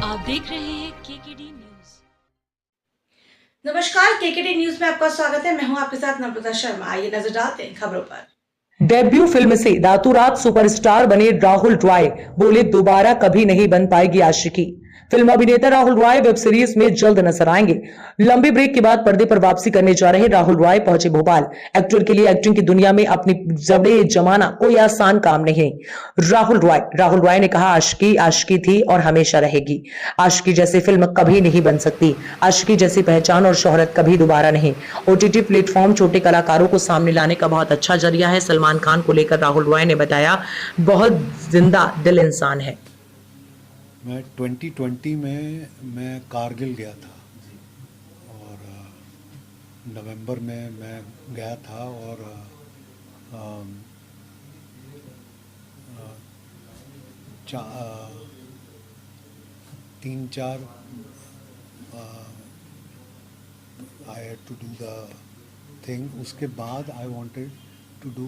आप देख रहे हैं केकेडी न्यूज। नमस्कार, केकेडी न्यूज में आपका स्वागत है। मैं हूं आपके साथ नम्रता शर्मा। आइए नजर डालते हैं खबरों पर। डेब्यू फिल्म से रातों रात सुपरस्टार बने राहुल रॉय बोले दोबारा कभी नहीं बन पाएगी आशिकी। फिल्म अभिनेता राहुल रॉय वेब सीरीज में जल्द नजर आएंगे। लंबी ब्रेक के बाद पर्दे पर वापसी करने जा रहे राहुल रॉय पहुंचे भोपाल। एक्टर के लिए एक्टिंग की दुनिया में अपनी जड़ें जमाना कोई आसान काम नहीं। राहुल रॉय ने कहा आशिकी आशिकी थी और हमेशा रहेगी। आशिकी जैसी फिल्म कभी नहीं बन सकती। आशिकी जैसी पहचान और शोहरत कभी दोबारा नहीं। ओटीटी प्लेटफॉर्म छोटे कलाकारों को सामने लाने का बहुत अच्छा जरिया है। सलमान खान को लेकर राहुल रॉय ने बताया बहुत जिंदा दिल इंसान है। मैं 2020 में मैं कारगिल गया था और नवंबर में मैं गया था और तीन चार I had to do the thing. उसके बाद I wanted to do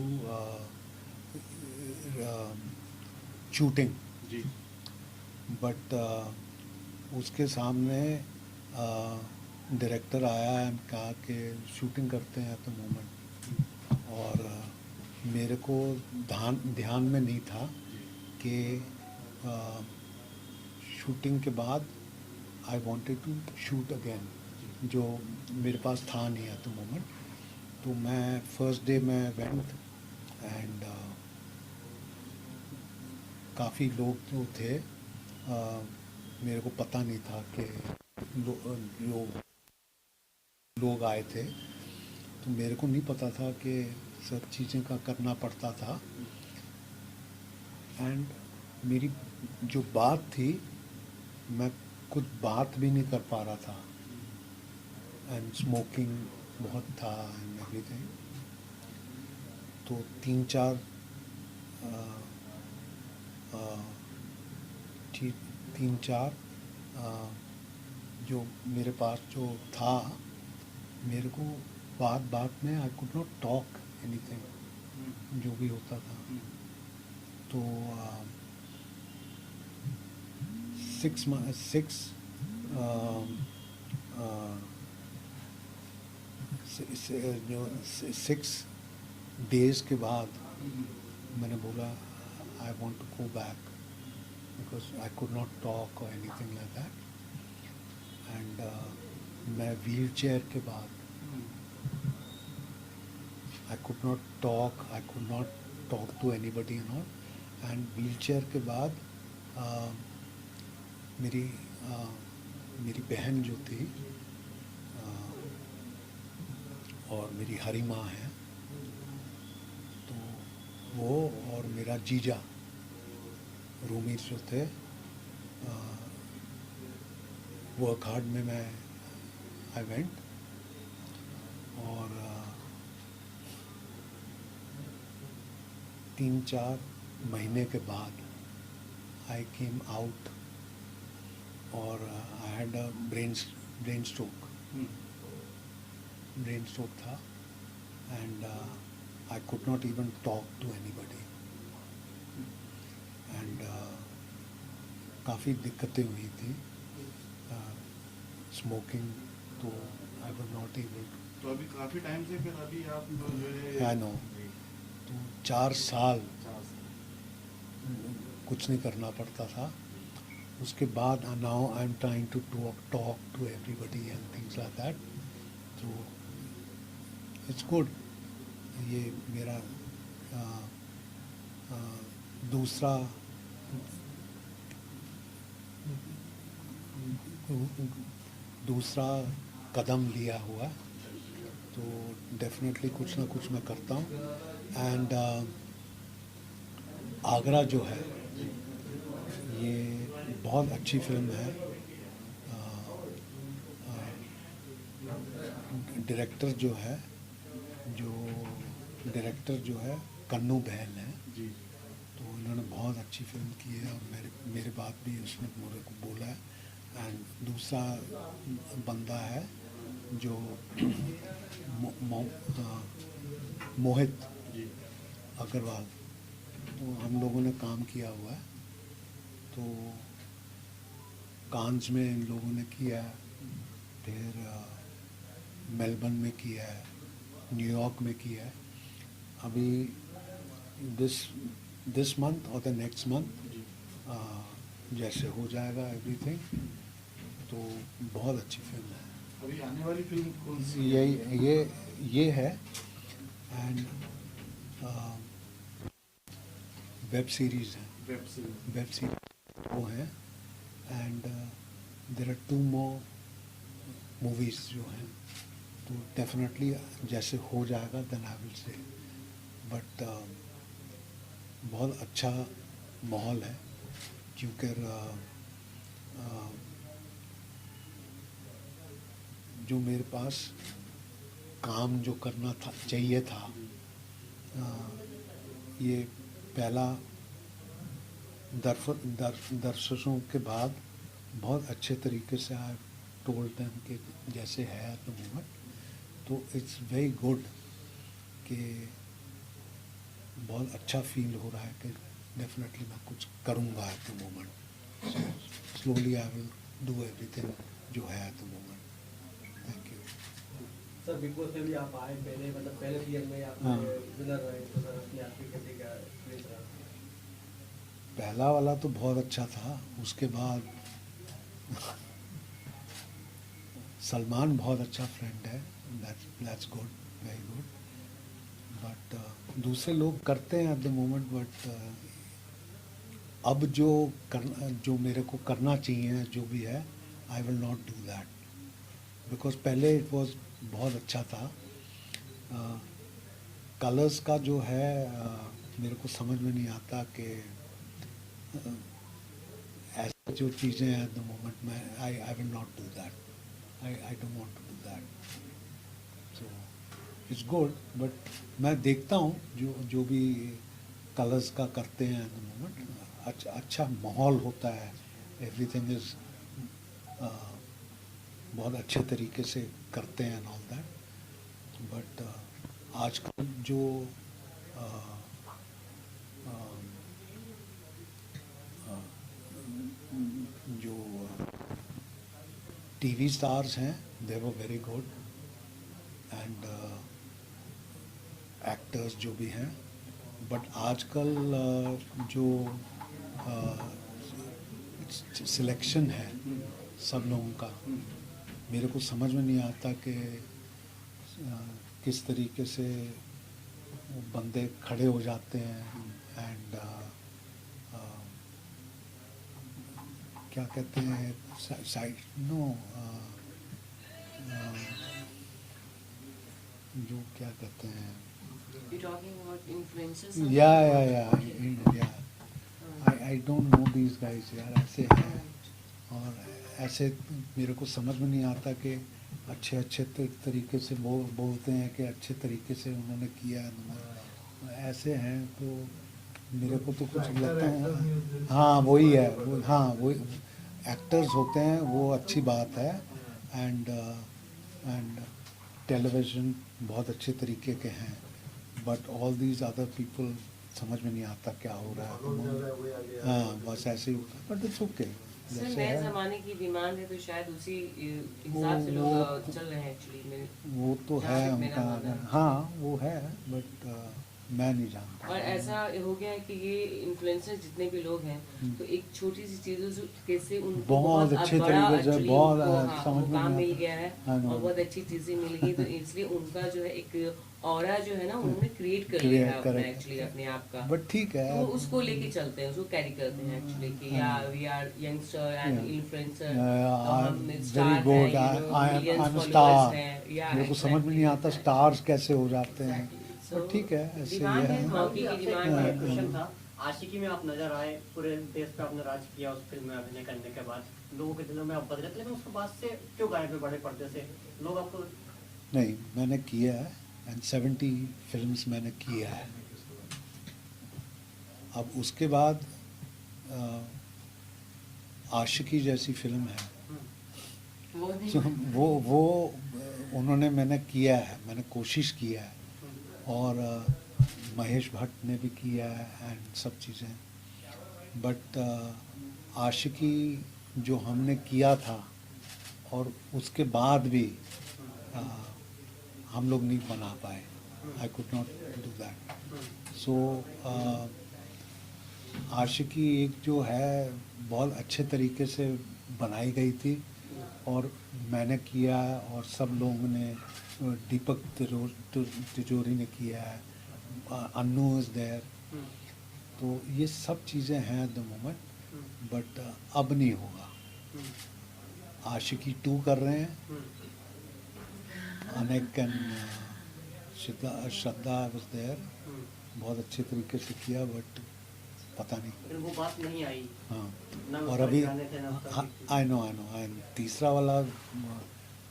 shooting, but उसके सामने डायरेक्टर आया एंड कहा कि शूटिंग करते हैं एट द मोमेंट। और मेरे को ध्यान में नहीं था कि शूटिंग के बाद I wanted to shoot again, जो मेरे पास था नहीं एट द मोमेंट। तो मैं फर्स्ट डे में वेंट एंड काफ़ी लोग जो थे मेरे को पता नहीं था कि लोग आए थे, तो मेरे को नहीं पता था कि सब चीज़ें का करना पड़ता था। एंड मेरी जो बात थी, मैं कुछ बात भी नहीं कर पा रहा था एंड स्मोकिंग बहुत था एंड एवरीथिंग। तो तीन चार जो मेरे पास जो था, मेरे को बात में आई कुड नॉट टॉक एनीथिंग, जो भी होता था। तो 6 डेज के बाद मैंने बोला I want to go back because I could not talk or anything like that. And मैं व्हील चेयर के बाद I could not talk to anybody and all. And wheel chair के बाद मेरी बहन जो थी और मेरी हरी माँ है, तो वो और मेरा जीजा रूमी जो थे, वर्क हार्ड में मैं आई वेंट। और 3-4 महीने के बाद आई केम आउट और I had a brain stroke था and I could not even talk to anybody and काफ़ी दिक्कतें हुई थी स्मोकिंग, तो आई वॉज नॉट एबल। तो अभी काफ़ी टाइम से फिर अभी आप आई नो, तो 4 साल कुछ नहीं करना पड़ता था। उसके बाद now I am trying to talk to everybody and things like that. तो इट्स गुड। ये मेरा दूसरा कदम लिया हुआ, तो डेफिनेटली कुछ ना कुछ मैं करता हूँ। एंड आगरा जो है ये बहुत अच्छी फिल्म है। डायरेक्टर जो है कन्नू बहल है, तो उन्होंने बहुत अच्छी फिल्म की है और मेरे बात भी उसने मेरे को बोला है। एंड दूसरा बंदा है जो मोहित अग्रवाल, तो हम लोगों ने काम किया हुआ है, तो कांस में इन लोगों ने किया है, फिर मेलबर्न में किया है, न्यूयॉर्क में किया है। अभी दिस मंथ और द नेक्स्ट मंथ जैसे हो जाएगा एवरीथिंग, तो बहुत अच्छी फिल्म है। अभी आने वाली फिल्म कौन सी ये है, एंड वेब सीरीज है, वेब सीरीज वो है, and there are 2 more movies जो हैं, तो डेफिनेटली जैसे हो जाएगा then I will say, but बहुत अच्छा माहौल है, क्योंकि जो मेरे पास काम जो करना था चाहिए था, ये पहला दर्शकों के बाद बहुत अच्छे तरीके से आई टोल्ड देम कि जैसे है एट द मोमेंट, तो इट्स वेरी गुड कि बहुत अच्छा फील हो रहा है कि डेफिनेटली मैं कुछ करूँगा eight the moment. Slowly I will do everything जो है eight the moment. Thank you sir. Big boss में भी आप आए पहले, मतलब पहले सीजन में आप हाँ। विनर रहे, तो सर अपने आप की कैसे क्या experience रहा? पहला वाला तो बहुत अच्छा था, उसके बाद सलमान बहुत अच्छा फ्रेंड है, that's good, very good, but दूसरे लोग करते हैं एट द मोमेंट, बट अब जो मेरे को करना चाहिए जो भी है, I will not do that, because पहले इट वाज बहुत अच्छा था। कलर्स का जो है मेरे को समझ में नहीं आता कि ऐसी जो चीज़ें हैं एट द मोमेंट में, I will not do that, I don't want to do that, so it's good, but मैं देखता हूँ जो भी कलर्स का करते हैं एट द मोमेंट, अच्छा माहौल होता है, एवरीथिंग इज बहुत अच्छे तरीके से करते हैं एंड ऑल दैट, बट आजकल जो जो टीवी स्टार्स हैं, they were very good, and actors जो भी हैं, बट आजकल जो सिलेक्शन है सब लोगों का, मेरे को समझ में नहीं आता कि किस तरीके से वो बंदे खड़े हो जाते हैं, एंड क्या कहते हैं साइड जो क्या कहते हैं, You're talking about influencers? या I don't know these guys यार, ऐसे हैं, और ऐसे मेरे को समझ में नहीं आता कि अच्छे तरीके से बोलते हैं कि अच्छे तरीके से उन्होंने किया है, ऐसे हैं, तो मेरे को तो कुछ लगता है, हाँ वही है, वही एक्टर्स होते हैं, वो अच्छी बात है, एंड टेलीविज़न बहुत अच्छे तरीके के हैं, but all these other people समझ में नहीं आता क्या हो रहा है, हाँ बस ऐसे ही होता है, बट इट्स ओके, सर नए जमाने की डिमांड है, तो शायद उसी हिसाब से लोग चल रहे हैं एक्चुअली। वो तो है उनका, हाँ वो है, बट मैं नहीं जानता। और ऐसा हो गया है कि ये इन्फ्लुएंसर जितने भी लोग हैं, तो एक छोटी सी चीजों से कैसे उनको बहुत अच्छे तरीके से बहुत समझ में काम मिल आता। गया है, और बहुत अच्छी चीजें मिल गई, तो इसलिए उनका जो है एक ऑरा जो है ना, उन्होंने क्रिएट कर लिया है अपना एक्चुअली अपने आप का, बट ठीक है, तो उसको लेके चलते हैं, उसको कैरी करते हैं एक्चुअली कि या we are youngster and influencer, very good, I am star, मेरे को समझ में नहीं आता स्टार्स कैसे हो जाते हैं, तो ठीक है, ऐसे ही है। मौके की डिमांड है। क्वेश्चन था, आशिकी में आप नजर आए, पूरे देश पे आपने राज किया उस फिल्म में अभिनय करने के बाद, लोगों के दिलों में आप बदले, लेकिन उसके बाद से क्यों गायब हुए बड़े पर्दे से? लोग आपको नहीं, मैंने किया है, एंड 70 फिल्म्स मैंने किया है। अब उसके बाद आशिकी जैसी फिल्म है, तो वो उन्होंने मैंने किया है, मैंने कोशिश किया है, और महेश भट्ट ने भी किया है एंड सब चीज़ें, बट आशिकी जो हमने किया था और उसके बाद भी हम लोग नहीं बना पाए. I could not do that. So आशिकी एक जो है बहुत अच्छे तरीके से बनाई गई थी और मैंने किया और सब लोगों ने, दीपक तिजोरी ने किया है, अन्नू इज़ देयर. तो ये सब चीज़ें हैं एट द मोमेंट, बट अब नहीं होगा. आशिकी 2 कर रहे हैं. अनेक एंड श्रद्धा वाज देयर, बहुत अच्छे तरीके से किया, बट पता नहीं. फिर वो बात नहीं आई. हाँ, और अभी आई नो तीसरा वाला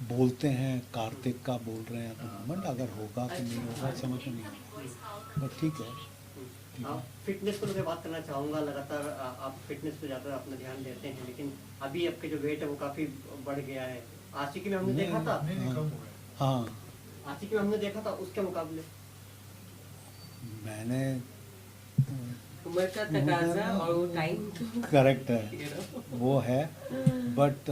बोलते हैं, कार्तिक का बोल रहे हैं. तो मोमेंट अगर होगा कि नहीं होगा समझ में नहीं आता, बट ठीक है. फिटनेस को मैं बात करना चाहूँगा. लगातार आप फिटनेस पे ज़्यादा अपना ध्यान देते हैं, लेकिन अभी आपके जो वेट है वो काफ़ी बढ़ गया है. आशिकी में हमने देखा था. हाँ, आशिकी में हमने देखा था उसके मुकाबले मैंने उम्र का तकाजा और वो टाइम करेक्ट है, वो है. बट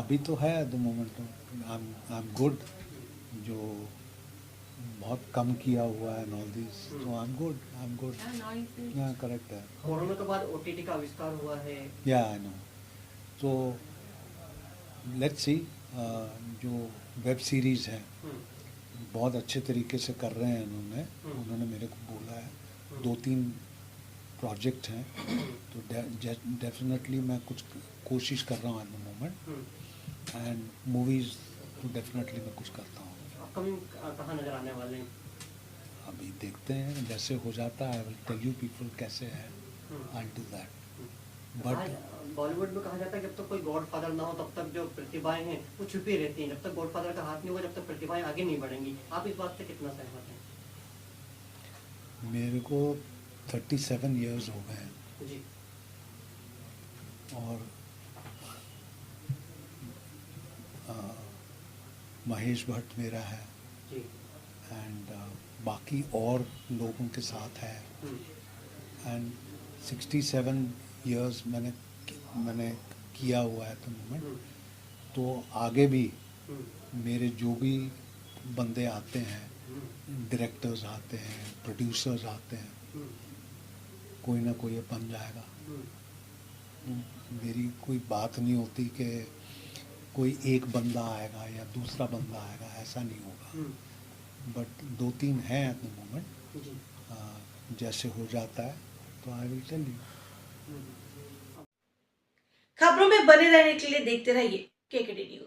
अभी तो है eight the moment. I am good. जो बहुत कम किया हुआ है ऑल दिस, तो आई एम गुड. हाँ, करेक्ट है. कोरोना के बाद OTT का आविष्कार हुआ है. या आई नो. तो लेट्स सी. जो वेब सीरीज है बहुत अच्छे तरीके से कर रहे हैं उन्होंने मेरे को बोला है. 2-3 प्रोजेक्ट हैं, तो डेफिनेटली मैं कुछ कोशिश कर रहा हूँ eight the moment. And movies तो डेफिनेटली मैं कुछ करता हूँ. अपकमिंग कहाँ नजर आने वाले हैं? अभी देखते हैं, जैसे हो जाता है I will tell you people कैसे है. I will do that. But Bollywood में कहा जाता है जब तक कोई गॉडफादर ना हो तब तक जो प्रतिभाएं हैं वो छुपी रहती हैं. जब तक गॉडफादर का हाथ नहीं होगा, जब तक प्रतिभाएं आगे नहीं बढ़ेंगी. आप इस बात से कितना सहमत हैं? मेरे को 37 इयर्स हो गए हैं जी. और महेश भट्ट मेरा है जी. एंड बाकी और लोगों के साथ है. एंड 67 इयर्स मैंने किया हुआ है तो मोमेंट. तो आगे भी मेरे जो भी बंदे आते हैं, डायरेक्टर्स आते हैं, प्रोड्यूसर्स आते हैं, कोई ना कोई बन जाएगा. मेरी कोई बात नहीं होती कि कोई एक बंदा आएगा या दूसरा बंदा आएगा, ऐसा नहीं होगा. बट 2-3 हैं एट द मोमेंट. जैसे हो जाता है तो आई विल टेल यू. खबरों में बने रहने के लिए देखते रहिए KKD न्यूज.